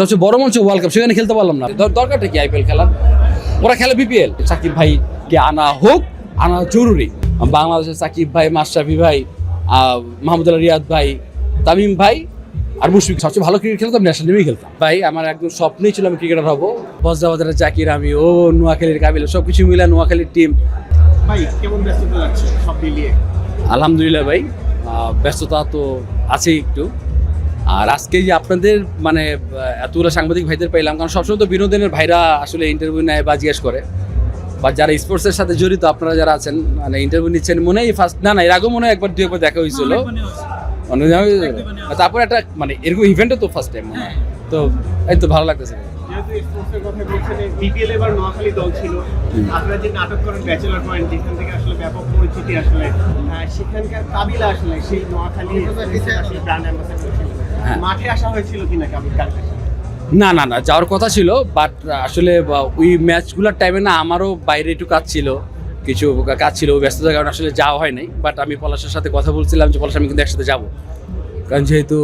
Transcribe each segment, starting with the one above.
সবচেয়ে বড় মঞ্চ ওয়ার্ল্ড কাপ, সেখানে খেলতে পারলাম না। দরকারটা কি আইপিএল খেলার? ওরা খেলে বিপিএল। সাকিব ভাইকে আনা জরুরি। বাংলাদেশের সাকিব ভাই, মাশরাফি ভাই, মাহমুদুল্লাহ রিয়াদ ভাই, তামিম ভাই আর মুশফিক সবচেয়ে ভালো ক্রিকেট খেলতাম, ন্যাশনাল টিমেই খেলতাম। ভাই আমার একদম স্বপ্নই ছিল আমি ক্রিকেটার হবো। বজ্রাবাজারের জাকির, আমি নোয়াখালীর কাবিল, সবকিছু মিলে নোয়াখালীর টিম। ভাই কেমন ব্যস্ততা যাচ্ছে সব মিলিয়ে? আলহামদুলিল্লাহ ভাই, ব্যস্ততা তো আছেই একটু। আর আজকে যে আপনাদের মানে এতগুলো সাংবাদিক ভাইদের পাইলাম, কারণ সবসময় তো বিনোদনের ভাইরা আসলে ইন্টারভিউ নেয় বা জিজ্ঞেস করে, বা যারা স্পোর্টসের সাথে জড়িত আপনারা যারা আছেন মানে ইন্টারভিউ নিচ্ছেন, মনে হয় ফার্স্ট না এর আগেও মনে হয় একবার দেখা হয়েছিল। তারপর একটা মানে এরকম ইভেন্টও তো ফার্স্ট টাইম মনে হয়। তো এই তো ভালো লাগতেছে। যেহেতু স্পোর্টসের কথা বলছেন, বিপিএল এবার নোয়াখালী দল ছিল, আপনারা যে নাটক করেন ব্যাচেলর পয়েন্ট, যেখান থেকে আসলে ব্যাপক পরিচিতি, আসলে সেখানকার কাবিলা আসলে সেই নোয়াখালী আসলে ব্র্যান্ড অ্যাম্বাসেডর ছিল। মাঠে আসা হয়েছিল কিনা কাবিলা? না যাওয়ার কথা ছিল, বাট আসলে ওই ম্যাচগুলোর টাইমে না আমারও বাইরে একটু কাজ ছিল, কিছু কাজ ছিল, ব্যস্ততার কারণে আসলে যাওয়া হয় নাই। বাট আমি পলাশের সাথে কথা বলছিলাম যে পলাশ আমি কিন্তু একসাথে যাবো, কারণ যেহেতু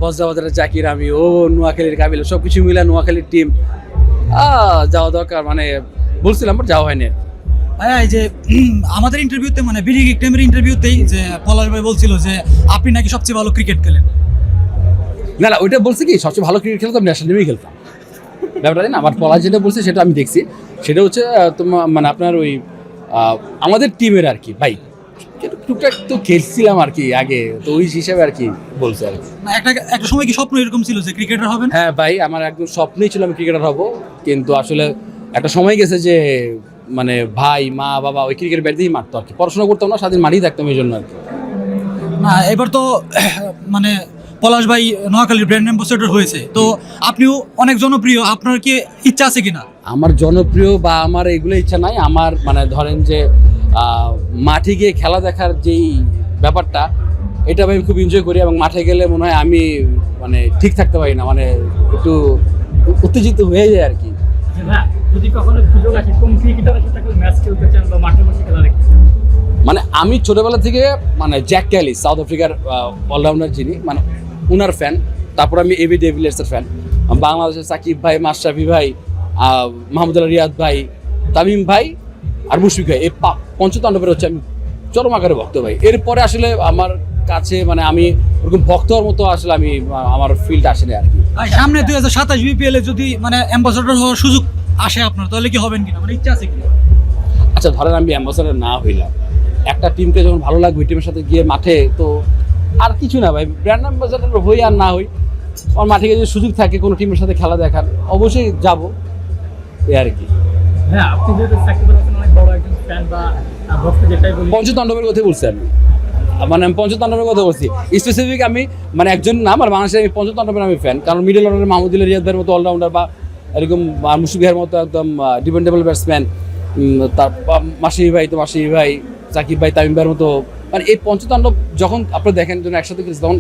বজ্রাবাজারের জাকির, আমি নোয়াখালীর কাবিল, সব কিছু মিলে নোয়াখালীর টিম, যাওয়া দরকার মানে বলছিলাম, বাট যাওয়া হয়নি। ভাইয়া এই যে আমাদের ইন্টারভিউতে মানে বিডি টিমের ইন্টারভিউতেই যে পলাশ ভাই বলছিল যে আপনি নাকি সবচেয়ে ভালো ক্রিকেট খেলেন। না ওইটা বলছে কি সবচেয়ে ভালো ক্রিকেট খেলতাম, ন্যাশনাল টিমেই খেলতাম। ব্যাপারটা না, আমার পলাশ যেটা বলছে সেটা আমি দেখছি, সেটা হচ্ছে তোমার মানে আপনার ওই আমাদের টিমের আর কি ভাই টুকটাক তো খেলছিলাম আর কি আগে, তো ওই হিসাবে আর কি বলছে আর কি। একটা সময় কি স্বপ্ন এরকম ছিল যে ক্রিকেটার হবেন? হ্যাঁ ভাই, আমার একদম স্বপ্নই ছিল আমি ক্রিকেটার হব, কিন্তু আসলে একটা সময় গেছে যে মানে ভাই মা বাবা ওই ক্রিকেট ব্যাট দিয়েই মারতো আর কি, পড়াশোনা করতাম না, সারাদিন মাঠেই থাকতাম এই জন্য আর কি। না এবার তো মানে পলাশ ভাই নোয়াখালীর ব্র্যান্ড অ্যাম্বাসেডর হয়েছে, তো আপনিও অনেক জনপ্রিয়, আপনার কি ইচ্ছা আছে কিনা? আমার জনপ্রিয় বা আমার এগুলো ইচ্ছা নাই। আমার মানে ধরেন যে মাঠে গিয়ে খেলা দেখার যেই ব্যাপারটা, এটা আমি খুব এনজয় করি, এবং মাঠে গেলে মনে হয় আমি মানে ঠিক থাকতে পারি না, মানে একটু উত্তেজিত হয়ে যায় আর কি। যদি কখনো সুযোগ আসে কোন ক্রিকেটারের সাথে ম্যাচ খেলতে চান বা মাঠে বসে খেলা দেখতে চান? মানে আমি ছোটবেলা থেকে মানে জ্যাক ক্যালি, সাউথ আফ্রিকার অলরাউন্ডার যিনি, মানে উনার ফ্যান। তারপর আমি এবি ডেভিলিয়ার্সের ফ্যান। বাংলাদেশের সাকিব ভাই, মাশরাফি ভাই, মাহমুদুল্লাহ রিয়াদ ভাই, তামিম ভাই আর মুশফিক ভাই, এই পঞ্চতাণ্ডবের হচ্ছে আমি চরম আকারে ভক্ত ভাই। এরপরে আসলে আমার কাছে মানে আমি ওরকম ভক্ত হওয়ার মতো আসলে আমি আমার ফিল্ড আসেনি আর কি। সামনে 2027 বিপিএল এ যদি মানে অ্যাম্বাসেডর হওয়ার সুযোগ আসে আপনার, তাহলে কি হবেন কিনা, মানে ইচ্ছা আছে কিনা? আচ্ছা ধরেন আমি অ্যাম্বাসেডর না হইলাম, একটা টিমকে যখন ভালো লাগবে ওই টিমের সাথে গিয়ে মাঠে, তো আর কিছু না ভাই, ব্র্যান্ড অ্যাম্বাসেডর হই আর না হই, আমার মাঠে গিয়ে যদি সুযোগ থাকে কোনো টিমের সাথে খেলা দেখার, অবশ্যই যাব এই আর কি। হ্যাঁ, আপনি যেহেতু সাকিব আল হাসান অনেক বড় একজন ফ্যান বা ভক্ত, যেটাই বলি পঞ্চতাণ্ডবের কথা বলছি আমি, মানে আমি পঞ্চতাণ্ডবের কথা বলছি স্পেসিফিক। আমি মানে একজন না, আমার বাংলাদেশের আমি পঞ্চতাণ্ডবের আমি ফ্যান, কারণ মিডল অর্ডারের মাহমুদুল্লাহ রিয়াদ ভাইয়ের মতো অলরাউন্ডার, বা এরকম মুশফিক ভাইয়ের মতো একদম ডিপেন্ডেবল ব্যাটসম্যান, তার মাশরাফি ভাই, তো মাশরাফি ভাই, সাকিব ভাই, তামিম ভাইয়ের মতো, মানে এই পঞ্চতাণ্ডব যখন আপনারা দেখেন যখন একসাথে খেলছে, তখন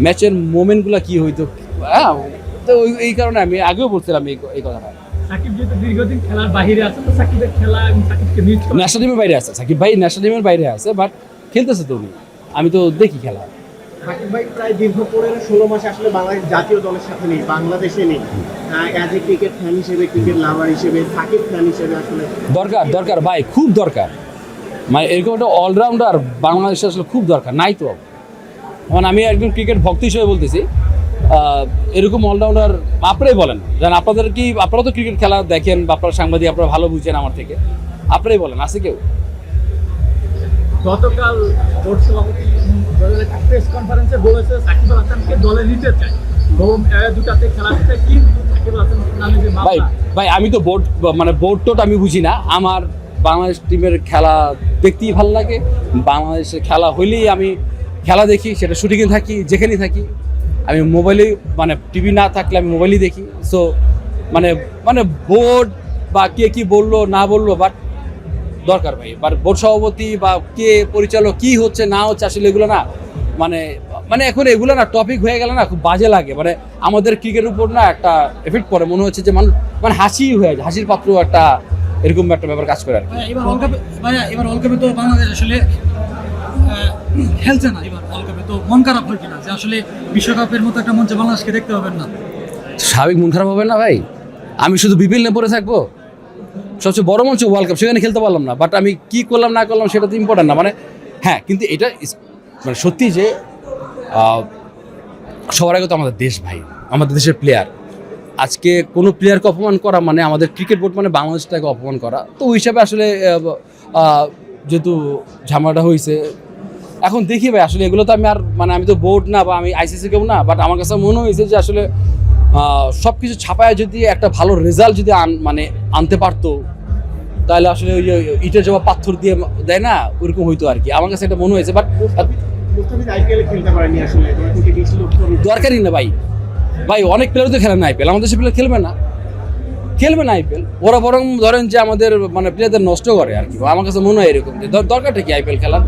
ম্যাচের মোমেন্টগুলো কী হইতো, হ্যাঁ। তো এই কারণে আমি আগেও বলছিলাম এই কথাটা। সাকিব যেহেতু দীর্ঘদিন খেলার বাইরে আছে, তো সাকিবের খেলা এবং সাকিবকে মিস করে। ন্যাশনাল টিমের বাইরে আছে সাকিব ভাই, ন্যাশনাল টিমের বাইরে আছে, বাট খেলতেছে তো উনি, আমি তো দেখি খেলা। সাকিব ভাই প্রায় দীর্ঘ 15-16 মাস আসলে বাংলাদেশ জাতীয় দলের সাথে নেই, বাংলাদেশে নেই। অ্যাজ এ ক্রিকেট ফ্যান হিসেবে, ক্রিকেট লাভার হিসেবে, সাকিব ফ্যান হিসেবে আসলে দরকার ভাই, খুব দরকার। মানে এরকম একটা অলরাউন্ডার বাংলাদেশে আসলে খুব দরকার, নাই তো। মানে আমি একজন ক্রিকেট ভক্ত হিসেবে বলতেছি, এরকম অলরাউন্ডার আপনারাই বলেন, যেন আপনারা তো ক্রিকেট খেলা দেখেন, বা আপনারা সাংবাদিক, আপনারা ভালো বুঝছেন আমার থেকে, আপনারাই বলেন আছে কেউ? গতকাল বোর্ড সভাপতি প্রেস কনফারেন্সে বলেছে সাকিব আল হাসানকে দলে নিতে চায়, দুটাতে খেলা দিতে, কিন্তু সাকিব আল হাসান নামে যে ভাই আমি তো বোর্ড টোট আমি বুঝি না। আমার বাংলাদেশ টিমের খেলা দেখতেই ভালো লাগে, বাংলাদেশের খেলা হইলেই আমি খেলা দেখি, সেটা শুটিংয়ে থাকি, যেখানেই থাকি আমি মোবাইলে, মানে টিভি না থাকলে আমি মোবাইলেই দেখি। সো মানে বোর্ড বা কে কি বললো না বললো, বাট দরকার ভাই, বাট বোর্ড সভাপতি বা কে পরিচালক কি হচ্ছে না হচ্ছে, আসলে এগুলো না মানে এখন এগুলো না টপিক হয়ে গেলে না খুব বাজে লাগে। মানে আমাদের ক্রিকেটের উপর না একটা এফেক্ট পড়ে, মনে হচ্ছে যে মানুষ মানে হাসি হয়ে যায়, হাসির পাত্র একটা এরকম একটা ব্যাপার কাজ করে আর কি। এবার ওয়ার্ল্ড কাপে তো বাংলাদেশ আসলে খেলছে না, এবার ওয়ার্ল্ড কাপে তো মন খারাপ হয় কিনা যে আসলে বিশ্বকাপের মতো একটা মঞ্চে বাংলাদেশকে দেখতে পাবেন না? স্বাভাবিক মন খারাপ হবে না ভাই? আমি শুধু বিপিএল নিয়ে পড়ে থাকবো? সবচেয়ে বড় মঞ্চ ওয়ার্ল্ড কাপ, সেখানে খেলতে পারলাম না, বাট আমি কি করলাম না করলাম সেটা তো ইম্পর্টেন্ট না। মানে হ্যাঁ, কিন্তু এটা মানে সত্যি যে সবার আগে তো আমাদের দেশ ভাই, আমাদের দেশের প্লেয়ার। আজকে কোনো প্লেয়ারকে অপমান করা মানে আমাদের ক্রিকেট বোর্ড মানে বাংলাদেশটাকে অপমান করা। তো ওই হিসাবে আসলে যেহেতু ঝামেলাটা হয়েছে, এখন দেখি ভাই আসলে এগুলো তো আমি আর মানে আমি তো বোর্ড না বা আমি আইসিসি কেউ না, বাট আমার কাছে মনে হয়েছে যে আসলে সব কিছু ছাপায় যদি একটা ভালো রেজাল্ট যদি মানে আনতে পারতো, তাহলে আসলে ওই ইটের জবাব পাথর দিয়ে দেয় না, ওইরকম হইতো আর কি। আমার কাছে এটা মনে হয়েছে, বাট মুস্তাফিজ আইপিএলে খেলতে পারেনি আসলে, দরকারই না ভাই। ভাই অনেক প্লেয়ার তো খেলে না আইপিএল, আমাদের দেশের প্লেয়ার খেলবে না আইপিএল। ওরা বরং ধরেন যে আমাদের মানে প্লেয়ারদের নষ্ট করে আর কি। আমার কাছে মনে হয় এরকম যে দরকারটা কি আইপিএল খেলার?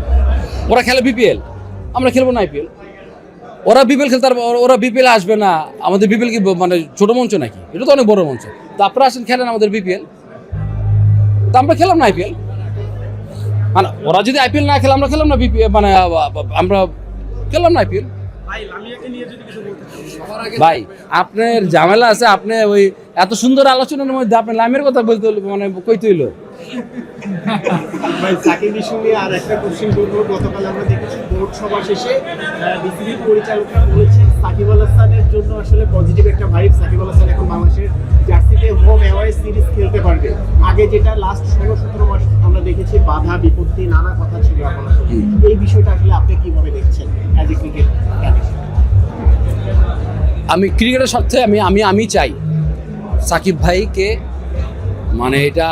ওরা খেলে বিপিএল, আমরা খেলবো না আইপিএল। ওরা বিপিএল খেলতে ওরা বিপিএল আসবে না, আমাদের বিপিএল কি মানে ছোট মঞ্চ নাকি? এটা তো অনেক বড় মঞ্চ। তো আপনারা আসেন খেলেন আমাদের বিপিএল, তা আমরা খেলাম না আইপিএল। মানে ওরা যদি আইপিএল না খেলে আমরা খেলাম না বিপিএল, মানে আমরা খেলাম না আইপিএল। ভাই আপনার ঝামেলা আছে, আপনি ওই এত সুন্দর আলোচনার মধ্যে আপনার লামের কথা বলতে হলো, মানে কইতে হইলো। ভাই সাকিব ইস্যু নিয়ে আর একটা কোশ্চেন করবো। গতকাল আমরা দেখেছি বোর্ড সভা শেষে বিসিবি পরিচালকরা বলেছেন সাকিব আল হাসানের জন্য আসলে পজিটিভ একটা ভাইব। সাকিব আল হাসান এখন বাংলাদেশের জার্সিতে হোম অ্যাওয়ে সিরিজ খেলতে পারবে। আগে যেটা লাস্ট 16-17 মাস আমরা দেখেছি বাধা বিপত্তি নানা কথা ছিল, এখন আসলে এই বিষয়টা আসলে আপনি কিভাবে দেখছেন অ্যাজ এ ক্রিকেট? আমি ক্রিকেটের স্বার্থে আমি চাই সাকিব ভাইকে, মানে এটা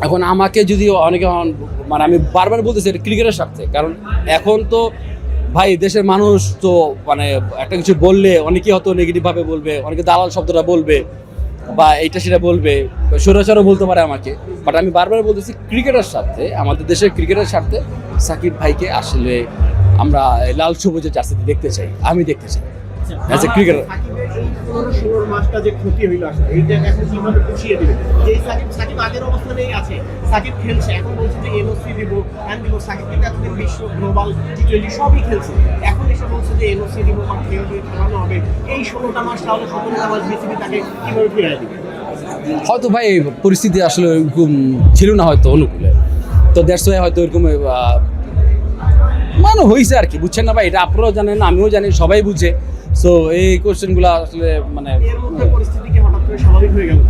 এখন আমাকে যদি অনেকে মানে আমি বারবার বলতেছি এটা ক্রিকেটের স্বার্থে। কারণ এখন তো ভাই দেশের মানুষ তো মানে একটা কিছু বললে অনেকেই হয়তো নেগেটিভভাবে বলবে, অনেকে দালাল শব্দটা বলবে বা এইটা সেটা বলবে, সরাসরি বলতে পারে আমাকে। বাট আমি বারবার বলতেছি ক্রিকেটের স্বার্থে, আমাদের দেশের ক্রিকেটের স্বার্থে সাকিব ভাইকে আসলে আমরা লাল সবুজের জার্সিতে দেখতে চাই, আমি দেখতে চাই অ্যাজ এ ক্রিকেটার। সাকিবের এই 15-16 মাসটা যে ক্ষতি হইল আসলে এইটা এখন কিভাবে পুষিয়ে দিবে? যে সাকিব আগের অবস্থাতেই আছে, সাকিব খেলছে, এখন বলছে যে এনওসি দিব হ্যান্ড দিব। সাকিব কিন্তু এতদিন বিশ্ব গ্লোবাল টি20 সবই খেলছে, এখন এসে বলছে যে এনওসি দিব বা খেলানো হবে। এই 16টা মাস তাহলে 17টা মাস বিসিবি তাকে কিভাবে ফিরিয়ে দিবে? হয়তো ভাই পরিস্থিতি আসলে ওরকম ছিল না হয়তো অনুকূলে, তো দ্যাটস ওয়াই হয়তো ওরকম মানে হয়েছে আর কি, বুঝছেন না ভাই? এটা আপনারাও জানেন, আমিও জানি, সবাই বুঝে। সো এই কোশ্চেনগুলো আসলে মানে এর মধ্যে পরিস্থিতি কি হঠাৎ করে স্বাভাবিক হয়ে গেল?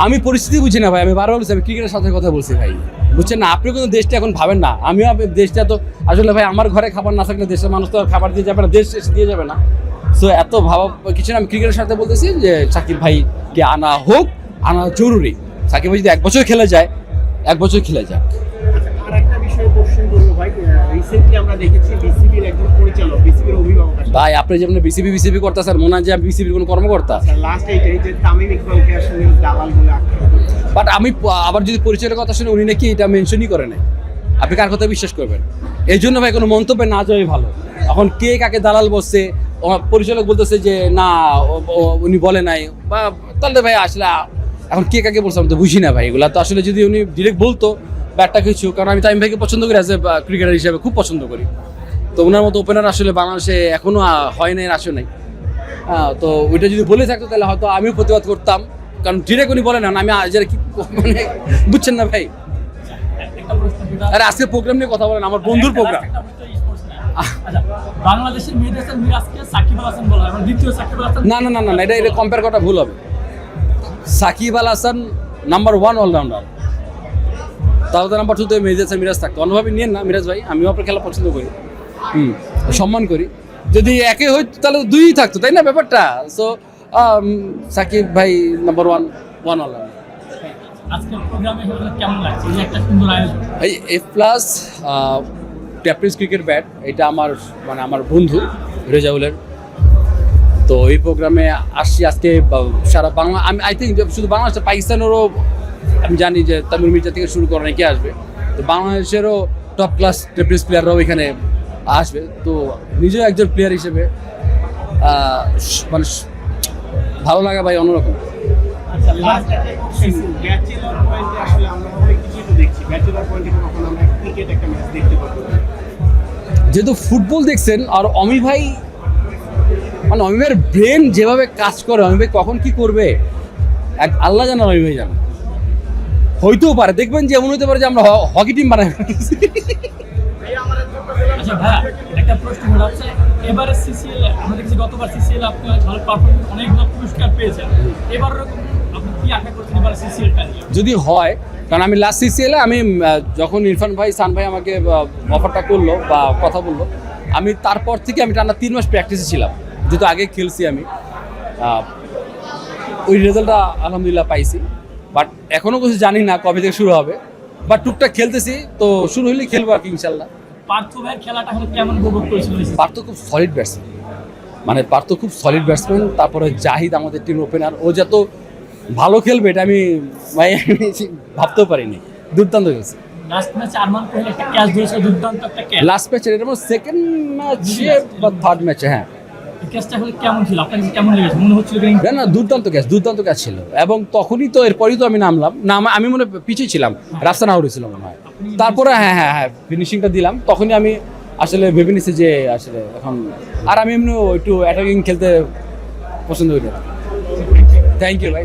আমি পরিস্থিতি বুঝি না ভাই, আমি বারবার বলছি আমি ক্রিকেটের সাথে কথা বলছি ভাই, বুঝছেন না? আপনি কিন্তু দেশটা এখন ভাবেন না, আমিও দেশটা তো আসলে ভাই আমার ঘরে খাবার না থাকলে দেশের মানুষ তো খাবার দিয়ে যাবে না, দেশ এসে দিয়ে যাবে না। সো এত ভাবা কিছু না, আমি ক্রিকেটের সাথে বলতেছি যে সাকিব ভাইকে আনা হোক, আনা জরুরি। সাকিব ভাই যদি 1 বছর খেলে যায়, 1 বছর খেলে যাক। আর একটা বিষয়ে কোশ্চেন করবো ভাই, রিসেন্টলি আমরা দেখেছি বিসিবির একজন পরিচালক, বিসিবির অভিভাবক ভাই আপনি যেমন বিসিবি করতেছেন, মনে হয় যে আমি বিসিবির কোনো কর্মকর্তা। লাস্ট এইটাই যে তামিম ইকবালকে আসলে দালাল বলে আখ্যায়িত করেছে। বাট আমি আবার যদি পরিচয়ের কথা শুনে উনি নাকি এটা মেনশনই করে নাই, আপনি কার কথা বিশ্বাস করবেন? এই জন্য ভাই কোনো মন্তব্য না যাওয়াই ভালো। এখন কে কাকে দালাল বসছে, পরিচালক বলতেছে যে না উনি বলে নাই, বা তাহলে ভাই আসলে এখন কে কাকে বলছে আমি তো বুঝি না ভাই এগুলা। তো আসলে যদি উনি ডিরেক্ট বলতো বা একটা কিছু, কারণ আমি তামিম ভাইকে পছন্দ করি, অ্যাজ এ ক্রিকেটার হিসেবে খুব পছন্দ করি। তো ওনার মতো ওপেনার আসলে বাংলাদেশে এখনও হয় নাই, আসে নাই। তো ওইটা যদি বলে থাকতো তাহলে হয়তো আমিও প্রতিবাদ করতাম, কারণ ডিরেক্ট উনি বলে না, আমি যারা কি মানে বুঝছেন না ভাই? আরে আজকে প্রোগ্রাম নিয়ে কথা বলেন, আমার বন্ধুর প্রোগ্রাম। বাংলাদেশের মেয়েদের মিরাজকে সাকিব আল হাসান বলা হয়, মানে দ্বিতীয় সাকিব আল হাসান। না, এটা কম্পেয়ার করা ভুল হবে। সাকিব আল হাসান নাম্বার 1 অলরাউন্ডার, তাহলে তো নাম্বার 2 তে মেহেদী হাসান মিরাজ থাকতো। অন্যভাবে নিয়েন না মিরাজ ভাই, আমিও আপনার খেলা পছন্দ করি, সম্মান করি। যদি একে হইতো তাহলে 2ই থাকতো, তাই না ব্যাপারটা? সো সাকিব ভাই নাম্বার 1 অলরাউন্ডার। আজকের প্রোগ্রামে কেমন লাগছে? এই একটা সুন্দর আয়োজন, এই F+ ট্যাপ্রিজ ক্রিকেট ব্যাট, এটা আমার বন্ধু রেজাউলের। তো এই প্রোগ্রামে আসছি আজকে সারা বাংলা, আমি আই থিঙ্ক শুধু বাংলাদেশ, পাকিস্তানেরও আমি জানি যে তামিম মির্জা থেকে শুরু করে নাকি আসবে, তো বাংলাদেশেরও টপ ক্লাস ট্যাপ্রিজ প্লেয়াররাও এখানে আসবে। তো নিজেও একজন প্লেয়ার হিসেবে মানে ভালো লাগা ভাই অন্যরকম। আচ্ছা, লাস্ট একটা কোশ্চেন, ব্যাচেলর পয়েন্টে আসলে আমরা অনেক কিছুই তো দেখছি, ব্যাচেলর পয়েন্টে কখন আমরা ক্রিকেট একটা ম্যাচ দেখতে পাবো? যেহেতু ফুটবল দেখছেন, আর অমি ভাই মানে অমি ভাইয়ের ব্রেন যেভাবে কাজ করে, অমি ভাই কখন কি করবে এক আল্লাহ জানে, অমি ভাই জানে। হইতেও পারে, দেখবেন যে এমন হতে পারে যে আমরা হকি টিম বানাই ফেলেছি। আচ্ছা ভাই, একটা প্রশ্ন হলো হচ্ছে এবারে সিসিএল আমরা দেখছি গতবার সিসিএল আপনি ভালো পারফরমেন্স অনেকগুলো পুরস্কার পেয়েছেন, এবার আপনি কি আশা করছেন এবার সিসিএলটা নিয়ে? যদি হয়, কারণ আমি লাস্ট সিসিএলে আমি যখন ইরফান ভাই সান ভাই আমাকে অফারটা করলো বা কথা বললো, আমি তারপর থেকে আমি টানা 3 মাস প্র্যাকটিসে ছিলাম, যেহেতু আগে খেলছি আমি, ওই রেজাল্টটা আলহামদুলিল্লাহ পাইছি। বাট এখনও কিছু জানি না কবে থেকে শুরু হবে, বাট টুকটাক খেলতেছি, তো শুরু হলেই খেলবো আর কি ইনশাল্লাহ। পার্থ ভাইয়ের খেলাটা হলে কেমন উপভোগ করেছিল? পার্থ খুব সলিড ব্যাটসম্যান, মানে পার্থ খুব সলিড ব্যাটসম্যান। তারপরে জাহিদ আমাদের টিম ওপেনার, ও যত ভালো খেলবে এটা আমি ভাই ভাবতেও পারিনি, দুর্দান্ত খেলছে। লাস্ট ম্যাচে আরমান কোহলি একটা ক্যাচ ধরেছে, দুর্দান্ত একটা ক্যাচ। লাস্ট ম্যাচে এটা আমার সেকেন্ড ম্যাচে বা থার্ড ম্যাচে, হ্যাঁ। ক্যাচটা হলে কেমন ছিল, আপনার কাছে কেমন লেগেছে? মনে হচ্ছিল না না, দুর্দান্ত ক্যাচ ছিল। এবং তখনই তো এরপরই তো আমি নামলাম না, আমি মনে পিছিয়ে ছিলাম, রাস্তা না উঠেছিল মনে হয়। তারপরে হ্যাঁ ফিনিশিংটা দিলাম, তখনই আমি আসলে ভেবে নিছি যে আসলে এখন আর আমি এমনি একটু অ্যাটাকিং খেলতে পছন্দ করি। থ্যাংক ইউ ভাই।